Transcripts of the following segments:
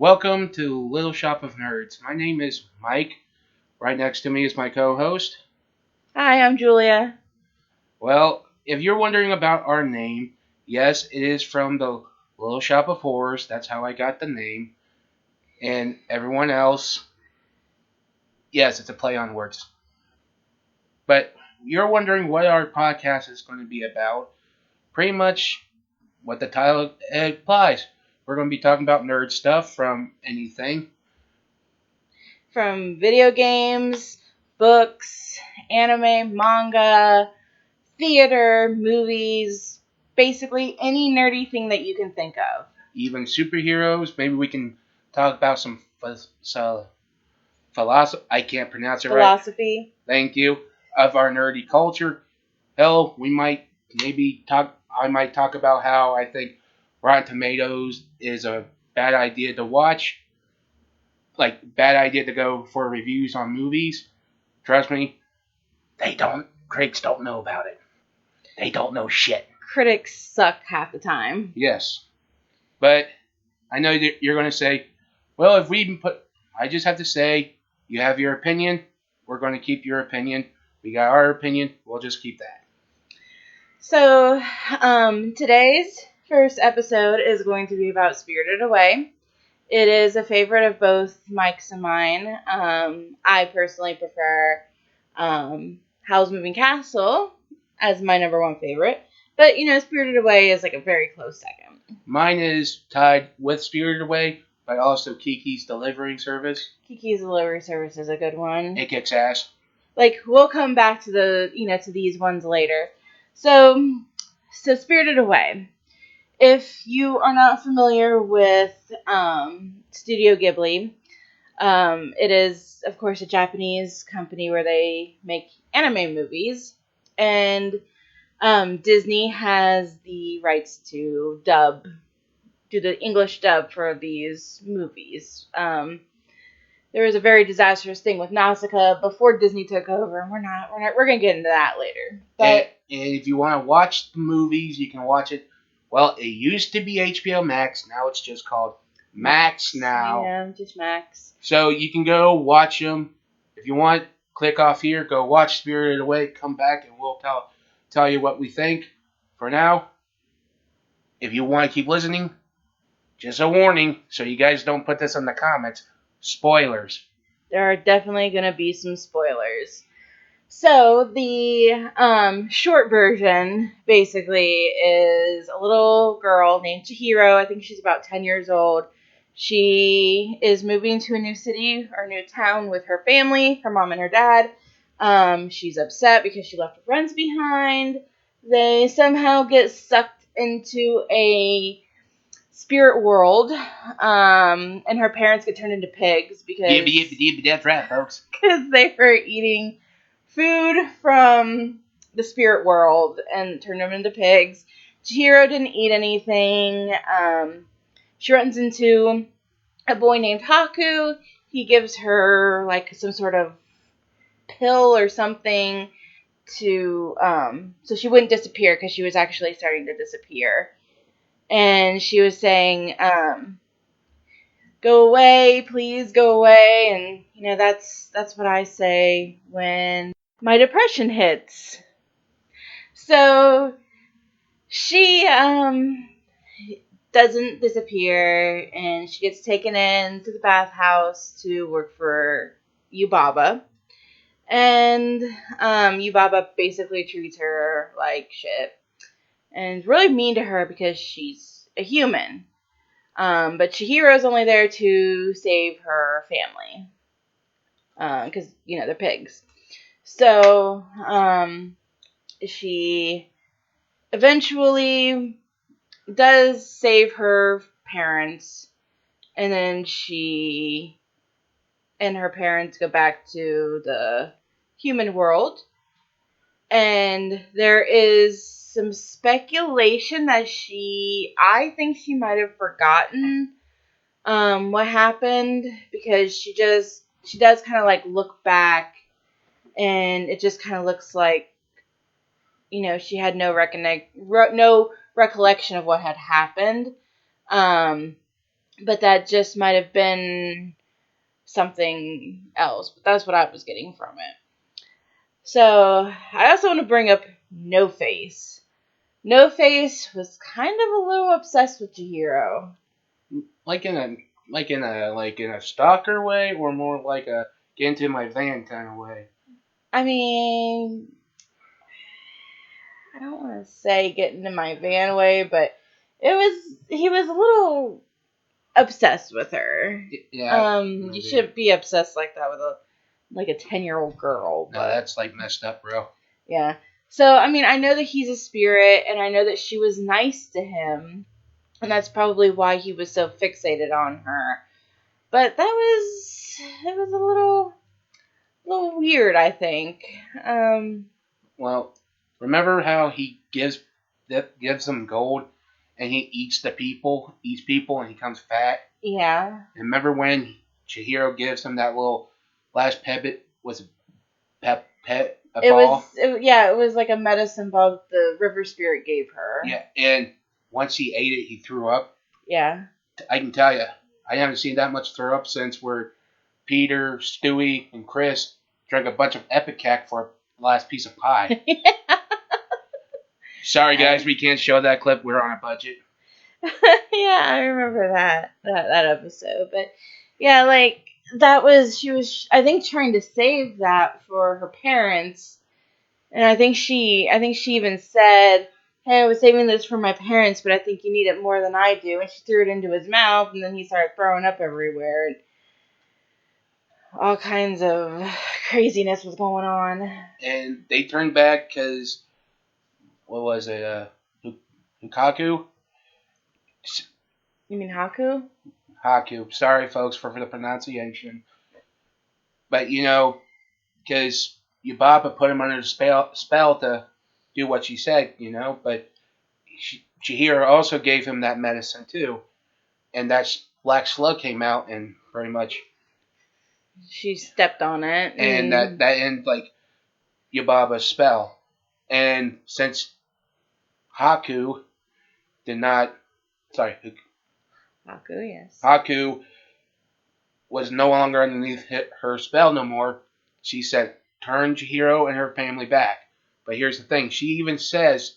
Welcome to Little Shop of Nerds. My name is Mike. Right next to me is my co-host. Hi, I'm Julia. Well, if you're wondering about our name, yes, it is from the Little Shop of Horrors. That's how I got the name. And everyone else, yes, it's a play on words. But you're wondering what our podcast is going to be about. Pretty much what the title implies. We're going to be talking about nerd stuff from anything. From video games, books, anime, manga, theater, movies, basically any nerdy thing that you can think of. Even superheroes. Maybe we can talk about some philosophy. I can't pronounce it right. Philosophy. Thank you. Of our nerdy culture. Hell, we might maybe talk. I might talk about how I think Rotten Tomatoes is a bad idea to watch. Like, bad idea to go for reviews on movies. Trust me, critics don't know about it. They don't know shit. Critics suck half the time. Yes. But I know that you're going to say, well, if we even I just have to say, you have your opinion. We're going to keep your opinion. We got our opinion. We'll just keep that. So, today's first episode is going to be about Spirited Away. It is a favorite of both Mike's and mine. I personally prefer Howl's Moving Castle as my number one favorite. But, Spirited Away is like a very close second. Mine is tied with Spirited Away, but also Kiki's Delivery Service. Kiki's Delivery Service is a good one. It kicks ass. Like, we'll come back to to these ones later. So Spirited Away. If you are not familiar with Studio Ghibli, it is, of course, a Japanese company where they make anime movies. And Disney has the rights to do the English dub for these movies. There was a very disastrous thing with Nausicaa before Disney took over, and we're gonna get into that later. But and if you want to watch the movies, you can watch it. Well, it used to be HBO Max. Now it's just called Max now. Yeah, just Max. So you can go watch them. If you want, click off here. Go watch Spirited Away. Come back and we'll tell you what we think. For now, if you want to keep listening, just a warning so you guys don't put this in the comments. Spoilers. There are definitely going to be some spoilers. So, the short version, basically, is a little girl named Chihiro. I think she's about 10 years old. She is moving to a new city or new town with her family, her mom and her dad. She's upset because she left her friends behind. They somehow get sucked into a spirit world, and her parents get turned into pigs because That's right, folks. Because they were eating food from the spirit world and turned them into pigs. Chihiro didn't eat anything. She runs into a boy named Haku. He gives her like some sort of pill or something to so she wouldn't disappear, because she was actually starting to disappear. And she was saying, go away, please go away. And, that's what I say when my depression hits. So she doesn't disappear, and she gets taken into the bathhouse to work for Yubaba. And Yubaba basically treats her like shit. And is really mean to her because she's a human. But Chihiro's only there to save her family. Because, they're pigs. So, she eventually does save her parents. And then she and her parents go back to the human world. And there is some speculation that I think she might have forgotten what happened, because she does kind of like look back, and it just kind of looks like, she had no recollection of what had happened. but that just might have been something else. But that's what I was getting from it. So I also want to bring up No Face. No Face was kind of a little obsessed with Chihiro. Like in a stalker way, or more like a get into my van kind of way. I mean, I don't want to say get into my van way, but he was a little obsessed with her. Yeah. You shouldn't be obsessed like that with a 10-year-old girl. No, But that's like messed up, bro. yeah. So I mean, I know that he's a spirit, and I know that she was nice to him, and that's probably why he was so fixated on her. But it was a little weird, I think. Well, remember how he gives them gold, and he eats people, and he becomes fat. Yeah. And remember when Chihiro gives him that little last pebble was a ball? It was like a medicine ball the river spirit gave her. Yeah, and once he ate it, he threw up. Yeah. I can tell you, I haven't seen that much throw up since where Peter, Stewie, and Chris drank a bunch of Epicac for a last piece of pie. Sorry, guys, we can't show that clip. We're on a budget. Yeah, I remember that episode. But yeah, like she was I think trying to save that for her parents. And I think she even said, "Hey, I was saving this for my parents, but I think you need it more than I do." And she threw it into his mouth, and then he started throwing up everywhere. And all kinds of craziness was going on. And they turned back because, what was it, Lukaku? You mean Haku? Haku. Sorry, folks, for the pronunciation. But, because Yubaba put him under the spell to do what she said, but Chihiro also gave him that medicine, too. And that black slug came out and pretty much... She stepped on it. And that ended, like, Yubaba's spell. And since Haku did not... Sorry, Haku, yes. Haku was no longer underneath her spell no more. She said, turn Chihiro and her family back. But here's the thing. She even says,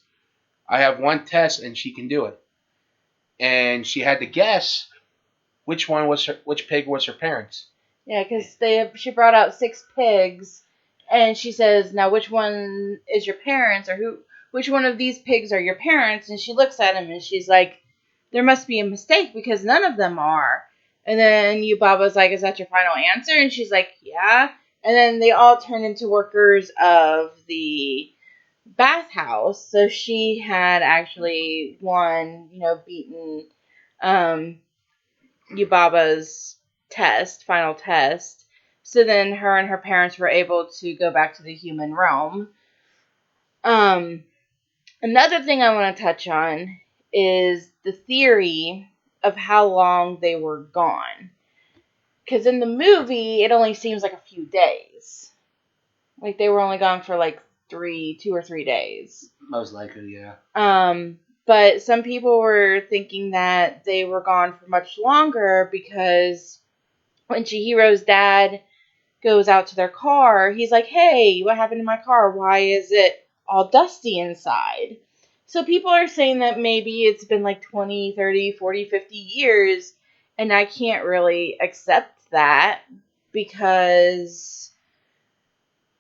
I have one test and she can do it. And she had to guess which pig was her parents. Yeah, because she brought out 6 pigs, and she says, now which one is your parents, or which one of these pigs are your parents? And she looks at him and she's like, there must be a mistake because none of them are. And then Yubaba's like, is that your final answer? And she's like, yeah. And then they all turn into workers of the bathhouse. So she had actually won, beaten Yubaba's final test. So then her and her parents were able to go back to the human realm. Another thing I want to touch on is the theory of how long they were gone. Because in the movie, it only seems like a few days. Like they were only gone for like 2 or 3 days. Most likely, yeah. But some people were thinking that they were gone for much longer because when Chihiro's dad goes out to their car, he's like, hey, what happened to my car? Why is it all dusty inside? So people are saying that maybe it's been like 20, 30, 40, 50 years, and I can't really accept that because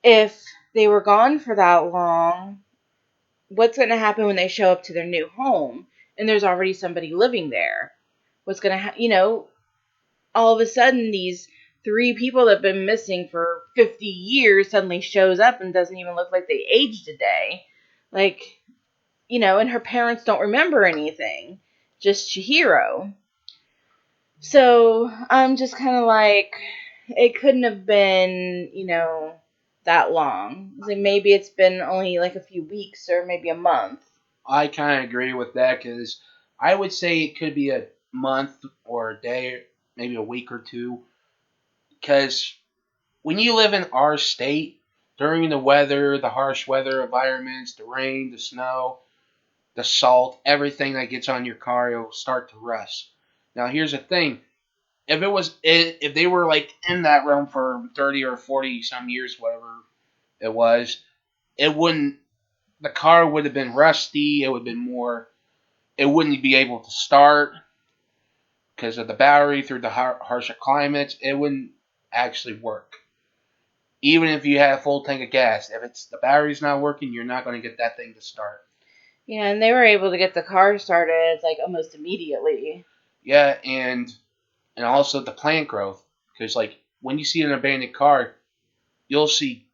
if they were gone for that long, what's going to happen when they show up to their new home and there's already somebody living there? What's going to happen? All of a sudden these 3 people that have been missing for 50 years suddenly shows up and doesn't even look like they aged a day. Like, and her parents don't remember anything. Just Chihiro. So I'm just kind of like, it couldn't have been, that long. Like maybe it's been only like a few weeks or maybe a month. I kind of agree with that because I would say it could be a month or a day, maybe a week or 2. Because when you live in our state, during the weather, the harsh weather environments, the rain, the snow, the salt, everything that gets on your car, it'll start to rust. Now here's the thing: if they were like in that realm for 30 or 40 some years, whatever it was, it wouldn't. The car would have been rusty. It would have been more. It wouldn't be able to start because of the battery through the harsher climates. It wouldn't actually work. Even if you had a full tank of gas, if it's the battery's not working, you're not going to get that thing to start. Yeah, and they were able to get the car started like almost immediately. Yeah, and also the plant growth, because like when you see an abandoned car, you'll see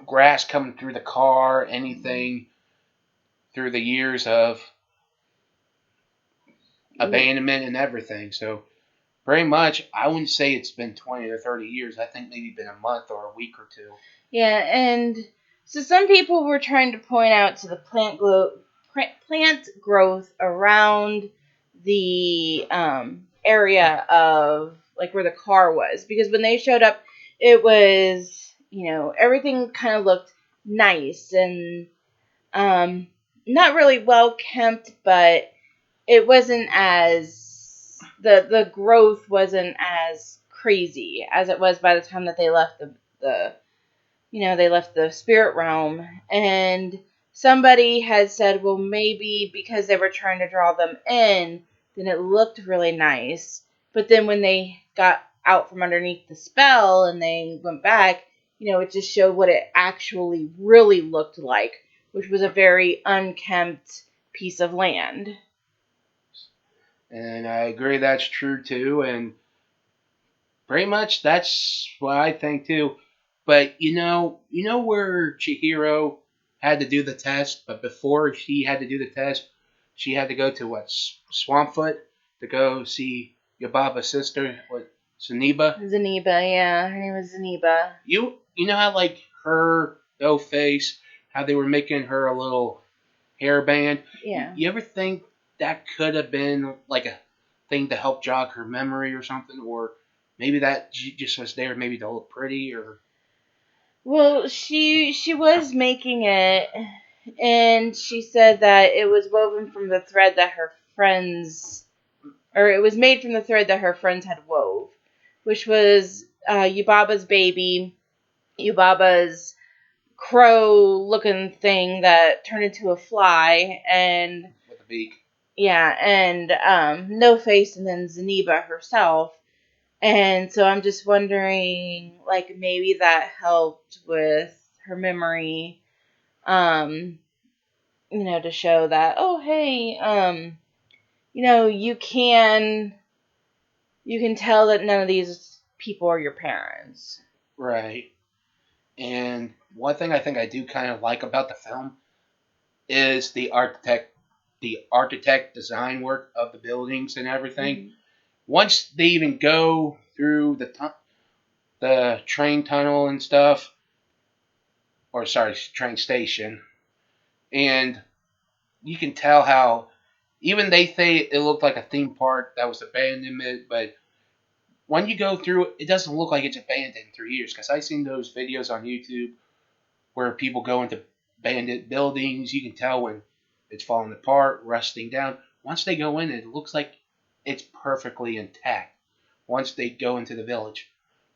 grass coming through the car, anything through the years of abandonment and everything. So very much, I wouldn't say it's been 20 or 30 years. I think maybe been a month or a week or two. Yeah, and so some people were trying to point out to the plant growth around the area of like where the car was, because when they showed up, it was, you know, everything kind of looked nice and not really well kept, but it wasn't as the growth wasn't as crazy as it was by the time that they left the they left the spirit realm. And somebody had said, well, maybe because they were trying to draw them in, then it looked really nice. But then when they got out from underneath the spell and they went back, it just showed what it actually really looked like, which was a very unkempt piece of land. And I agree that's true too, and pretty much that's what I think too. But you know where Chihiro had to do the test, but before she had to do the test, she had to go to Swampfoot to go see Yubaba's sister, Zeniba. Zeniba, yeah, her name was Zeniba. You know how like her no face, how they were making her a little hairband. Yeah. You ever think that could have been like a thing to help jog her memory or something, or maybe that she just was there maybe to look pretty, or well, she was making it, and she said that it was woven from the thread that her friends, or it was made from the thread that her friends had wove, which was Yubaba's baby, Yubaba's crow-looking thing that turned into a fly, and with a beak. Yeah, and No Face, and then Zeniba herself. And so I'm just wondering, like, maybe that helped with her memory, to show that, oh, hey, you can tell that none of these people are your parents. Right. And one thing I think I do kind of like about the film is the architect design work of the buildings and everything. Mm-hmm. Once they even go through the train tunnel and stuff, or sorry, train station, and you can tell how even they say it looked like a theme park that was abandoned, but when you go through it, it doesn't look like it's abandoned in 3 years, because I've seen those videos on YouTube where people go into abandoned buildings. You can tell when it's falling apart, rusting down. Once they go in, it looks like it's perfectly intact once they go into the village.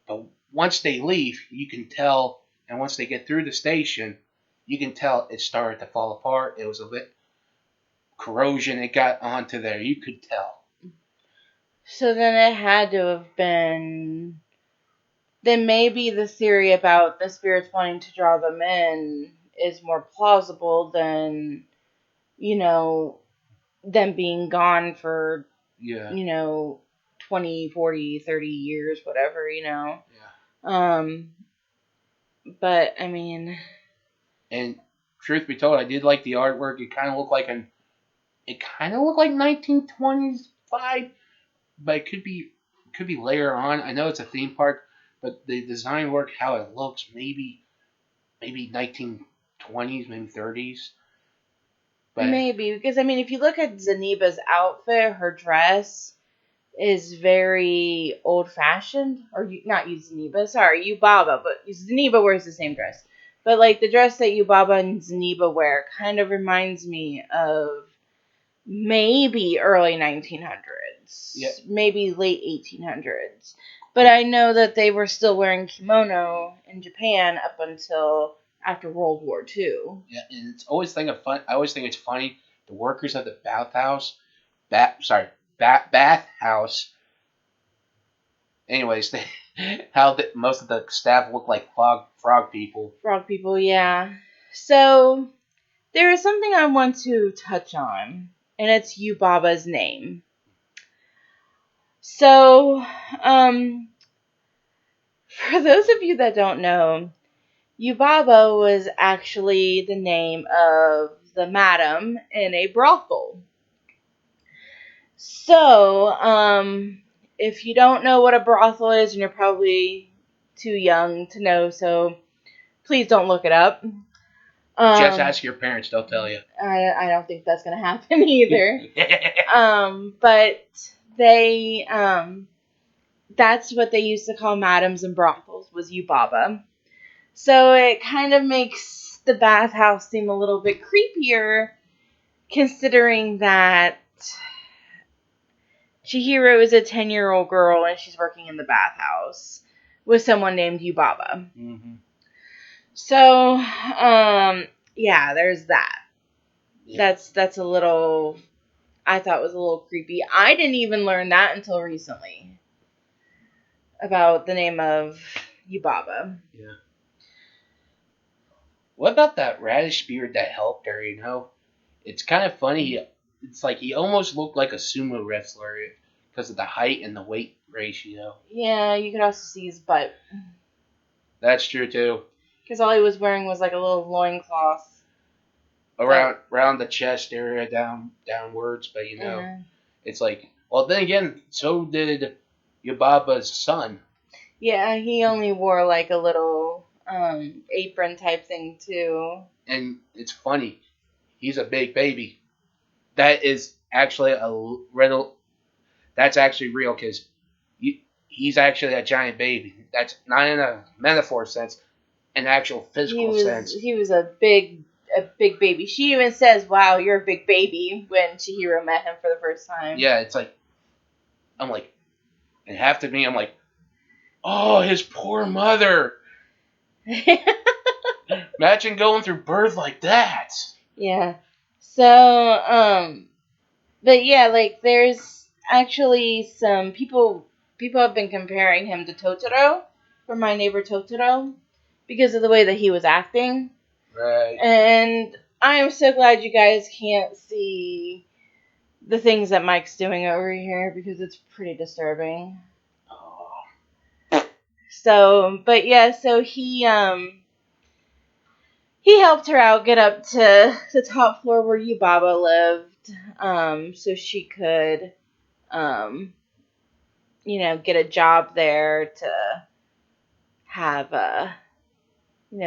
But once they leave, you can tell, and once they get through the station, you can tell it started to fall apart. It was a bit corrosion. It got onto there. You could tell. So then it had to have been... Then maybe the theory about the spirits wanting to draw them in is more plausible than, them being gone for, 20, 40, 30 years, whatever, Yeah. But, I mean... And truth be told, I did like the artwork. It kind of looked like 1920s vibe, but it could be later on. I know it's a theme park, but the design work, how it looks, maybe 1920s, maybe 30s. But maybe, because, I mean, if you look at Zeniba's outfit, her dress is very old-fashioned. Or, not Zeniba, sorry, Yubaba, but Zeniba wears the same dress. But, like, the dress that Yubaba and Zeniba wear kind of reminds me of maybe early 1900s, Yeah. maybe late 1800s. But I know that they were still wearing kimono in Japan up until after World War II. Yeah, and it's always think of fun. I always think it's funny. The workers at the bathhouse, bathhouse. Anyways, most of the staff look like frog people. Frog people, yeah. So there is something I want to touch on, and it's Yubaba's name. So, for those of you that don't know, Yubaba was actually the name of the madam in a brothel. So, if you don't know what a brothel is, and you're probably too young to know, so please don't look it up. Just ask your parents; they'll tell you. I don't think that's gonna happen either. But they, that's what they used to call madams and brothels, was Yubaba. So it kind of makes the bathhouse seem a little bit creepier, considering that Chihiro is a 10-year-old girl and she's working in the bathhouse with someone named Yubaba. Mm-hmm. So, yeah, there's that. Yeah. That's a little, I thought was a little creepy. I didn't even learn that until recently about the name of Yubaba. Yeah. What about that radish beard that helped her? You know, it's kind of funny. It's like he almost looked like a sumo wrestler because of the height and the weight ratio. Yeah, you could also see his butt. That's true too. Because all he was wearing was like a little loincloth. Around the chest area downwards, but you know, Yeah. it's like, well, then again, so did Yubaba's son. Yeah, he only wore like a little apron type thing too. And it's funny, he's a big baby. That is actually a riddle. That's actually real because he's actually a giant baby. That's not in a metaphor sense, an actual physical sense. He was a big baby. She even says, "Wow, you're a big baby," when Chihiro met him for the first time. Yeah, it's like, I'm like, and half to me, I'm like, oh, his poor mother. Imagine going through birth like that. Yeah. So, but yeah, like there's actually some people have been comparing him to Totoro from My Neighbor Totoro because of the way that he was acting. Right. And I am so glad you guys can't see the things that Mike's doing over here because it's pretty disturbing. Oh. So, but yeah, so he helped her out get up to the top floor where Yubaba lived, so she could, get a job there to have,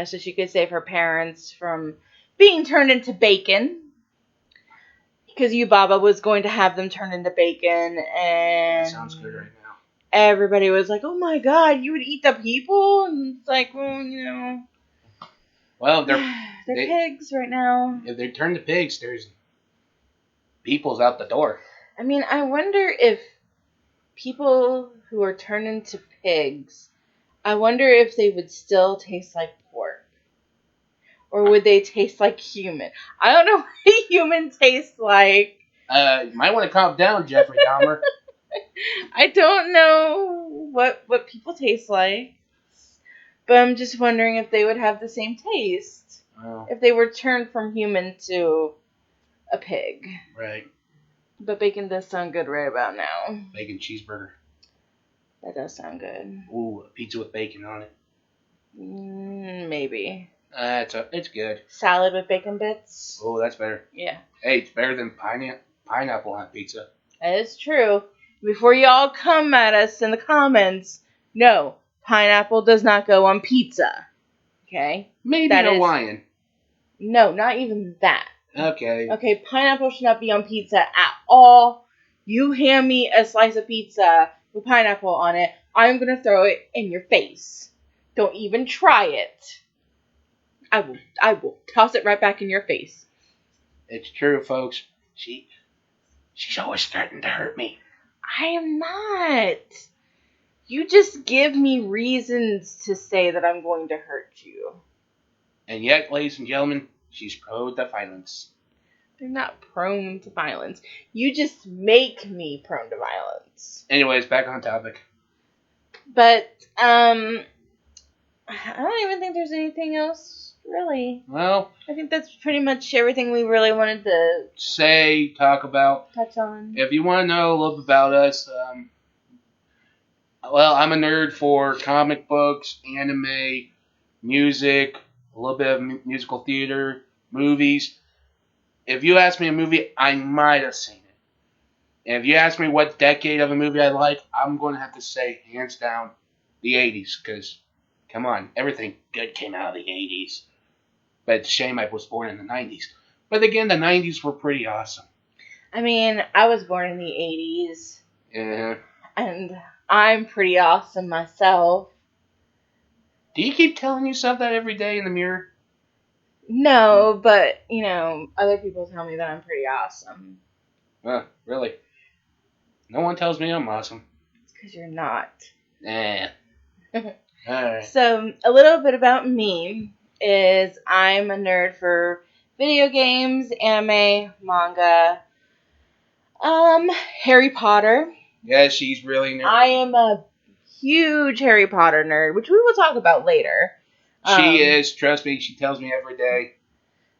so she could save her parents from being turned into bacon. Because Yubaba was going to have them turned into bacon, and That sounds good right now. everybody was like, "Oh my God, you would eat the people?" And it's like, well, Well, they're pigs right now. If they turn to pigs, there's people's out the door. I mean, I wonder if people who are turned into pigs, I wonder if they would still taste like pork. Or would they taste like human? I don't know what a human tastes like. You might want to calm down, Jeffrey Dahmer. I don't know what people taste like. But I'm just wondering if they would have the same taste. Oh. If they were turned from human to a pig. Right. But bacon does sound good right about now. Bacon cheeseburger. That does sound good. Ooh, a pizza with bacon on it. Maybe. It's good. Salad with bacon bits. Oh, that's better. Yeah. Hey, it's better than pineapple on pizza. That is true. Before y'all come at us in the comments, no, pineapple does not go on pizza. Okay? Maybe Hawaiian. No, not even that. Okay. Okay, pineapple should not be on pizza at all. You hand me a slice of pizza with pineapple on it, I'm going to throw it in your face. Don't even try it. I will toss it right back in your face. It's true, folks. She's always threatening to hurt me. I am not. You just give me reasons to say that I'm going to hurt you. And yet, ladies and gentlemen, she's prone to violence. I'm not prone to violence. You just make me prone to violence. Anyways, back on topic. But, I don't even think there's anything else, really. Well, I think that's pretty much everything we really wanted to talk about. touch on. If you want to know a little bit about us, well, I'm a nerd for comic books, anime, music, a little bit of musical theater, movies. If you ask me a movie, I might have seen it. And if you ask me what decade of a movie I like, I'm going to have to say, hands down, the 80s. Because, come on, everything good came out of the 80s. But it's a shame I was born in the 90s. But again, the 90s were pretty awesome. I mean, I was born in the 80s. Yeah. And I'm pretty awesome myself. Do you keep telling yourself that every day in the mirror? No, but, other people tell me that I'm pretty awesome. Really? No one tells me I'm awesome. It's because you're not. Nah. Alright. So, a little bit about me is I'm a nerd for video games, anime, manga, Harry Potter. Yeah, she's really nerd. I am a huge Harry Potter nerd, which we will talk about later. She is. Trust me, she tells me every day.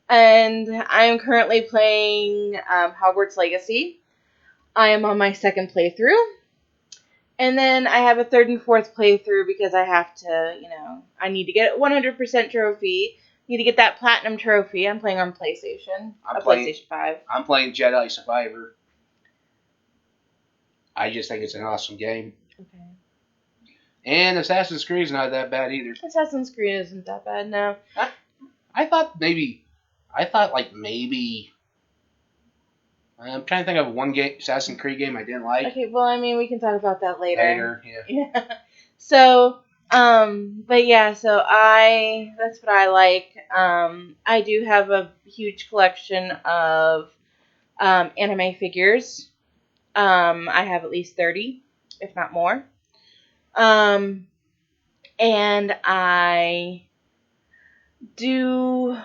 And I am currently playing Hogwarts Legacy. I am on my second playthrough. And then I have a third and fourth playthrough because I have to, I need to get a 100% trophy. Need to get that platinum trophy. I'm playing on PlayStation. PlayStation 5. I'm playing Jedi Survivor. I just think it's an awesome game. Okay. And Assassin's Creed is not that bad either. Assassin's Creed isn't that bad, no. I thought maybe. I'm trying to think of one game, Assassin's Creed game I didn't like. Okay, well, I mean, we can talk about that later. Yeah. So, but yeah, so that's what I like. I do have a huge collection of, anime figures. I have at least 30, if not more. And I do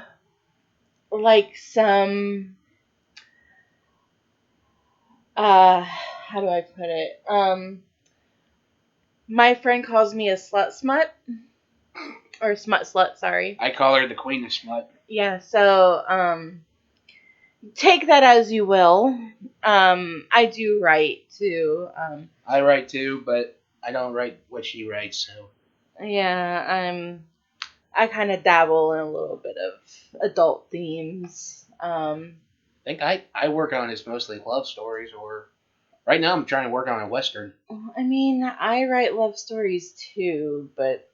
like some, how do I put it? My friend calls me a slut smut. Or smut slut, sorry. I call her the queen of smut. Yeah, so, take that as you will. I do write too. I write too, but I don't write what she writes, so. Yeah, I kind of dabble in a little bit of adult themes. I think I work on is mostly love stories, or right now I'm trying to work on a Western. I mean, I write love stories too, but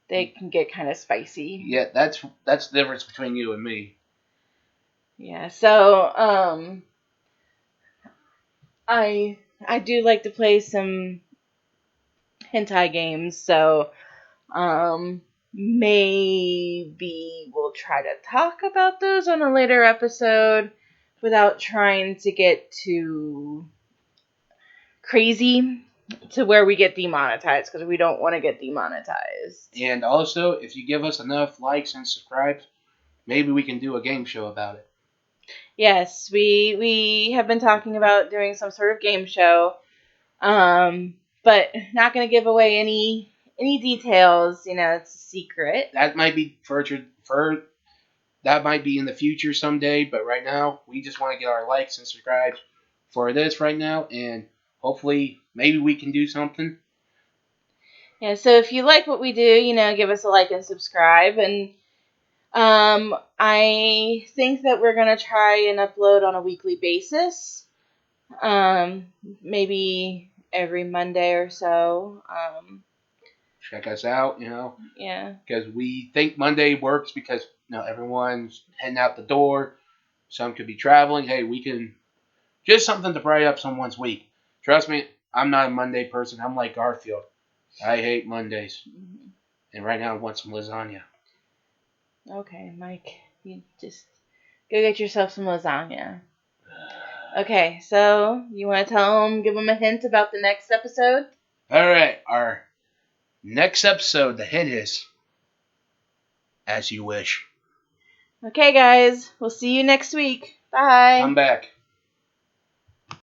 they can get kind of spicy. Yeah, that's the difference between you and me. Yeah, so, I do like to play some hentai games, so, maybe we'll try to talk about those on a later episode without trying to get too crazy to where we get demonetized, because we don't want to get demonetized. And also, if you give us enough likes and subscribes, maybe we can do a game show about it. Yes, we have been talking about doing some sort of game show, but not going to give away any details. It's a secret. That might be that might be in the future someday, but right now we just want to get our likes and subscribes for this right now, and hopefully maybe we can do something. Yeah, so if you like what we do, give us a like and subscribe, and I think that we're going to try and upload on a weekly basis. Maybe every Monday or so. Check us out, Yeah. because we think Monday works because, everyone's heading out the door. Some could be traveling. Hey, we can just something to brighten up someone's week. Trust me, I'm not a Monday person. I'm like Garfield. I hate Mondays. Mm-hmm. And right now I want some lasagna. Okay, Mike, you just go get yourself some lasagna. Okay, so you want to give them a hint about the next episode? All right, our next episode, the hint is As You Wish. Okay, guys, we'll see you next week. Bye. Come back.